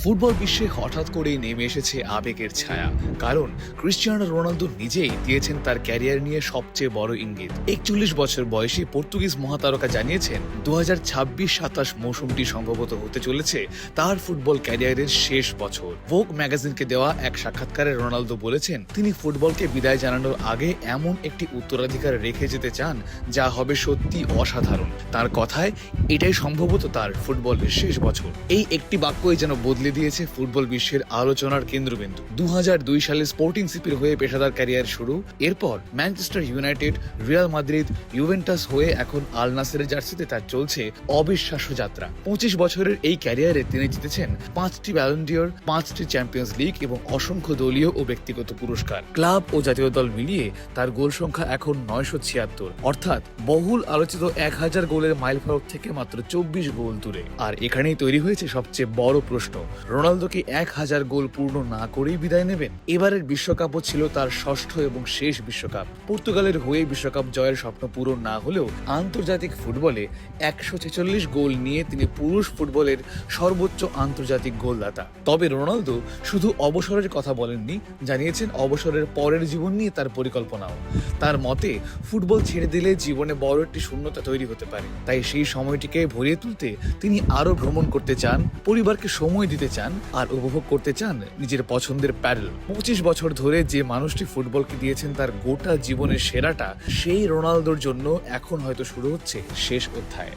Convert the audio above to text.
Football বিশ্বে হঠাৎ করেই নেমে এসেছে আবেগের ছায়া। কারণ ক্রিশ্চিয়ানো রোনালদো নিজেই দিয়েছেন তার ক্যারিয়ার নিয়ে সবচেয়ে বড় ইঙ্গিত। 41 বছর বয়সী পর্তুগিজ মহাতারকা জানিয়েছেন 2026-27 মৌসুমটি সম্ভবত হতে চলেছে তার ফুটবল ক্যারিয়ারের শেষ বছর। ভোগ ম্যাগাজিনকে দেওয়া এক সাক্ষাৎকারে রোনালদো বলেছেন তিনি ফুটবলকে বিদায় জানানোর আগে এমন একটি উত্তরাধিকার রেখে যেতে চান যা হবে সত্যি অসাধারণ। তার কথায় এটাই সম্ভবত তার ফুটবলের শেষ বছর। এই একটি বাক্যই যেন বদলে দিয়েছে ফুটবল বিশ্বের আলোচনার কেন্দ্রবিন্দু। 2002 সালে স্পোর্টিং সিপির হয়ে পেশাদার ক্যারিয়ার শুরু, এরপর Manchester United, Real Madrid, Juventus হয়ে এখন আল নাসেরের জার্সিতে তার চলছে অবিশ্বাস্য যাত্রা। 25 বছরের এই ক্যারিয়ারে তিনি জিতেছেন 5টি ব্যালন ডি'র, 5টি চ্যাম্পিয়ন্স লিগ এবং অসংখ্য দলীয় ও ব্যক্তিগত পুরস্কার। ক্লাব ও জাতীয় দল মিলিয়ে তার গোল সংখ্যা এখন 976, অর্থাৎ বহুল আলোচিত 1000 গোলের মাইলফলক থেকে মাত্র 24 গোল দূরে। আর এখানেই তৈরি হয়েছে সবচেয়ে বড় প্রশ্ন, রোনালদো কি 1000 গোল পূর্ণ না করেই বিদায় নেবেন? এবারের বিশ্বকাপও ছিল তার ষষ্ঠ এবং শেষ বিশ্বকাপ। পর্তুগালের হয়ে বিশ্বকাপ জয়ের স্বপ্ন পূরণ না হলেও আন্তর্জাতিক ফুটবলে 146 গোল নিয়ে তিনি পুরুষ ফুটবলের সর্বোচ্চ আন্তর্জাতিক গোলদাতা। তবে রোনালদো শুধু অবসরের কথা বলেননি, জানিয়েছেন অবসরের পরের জীবন নিয়ে তার পরিকল্পনাও। তার মতে ফুটবল ছেড়ে দিলে জীবনে বড় একটি শূন্যতা তৈরি হতে পারে, তাই সেই সময়টিকে ভরিয়ে তুলতে তিনি আরো ভ্রমণ করতে চান, পরিবারকে সময় দিতে চান আর উপভোগ করতে চান নিজের পছন্দের প্যাডেল। 25 বছর ধরে যে মানুষটি ফুটবলকে দিয়েছেন তার গোটা জীবনের সেরাটা, সেই রোনালদোর জন্য এখন হয়তো শুরু হচ্ছে শেষ অধ্যায়।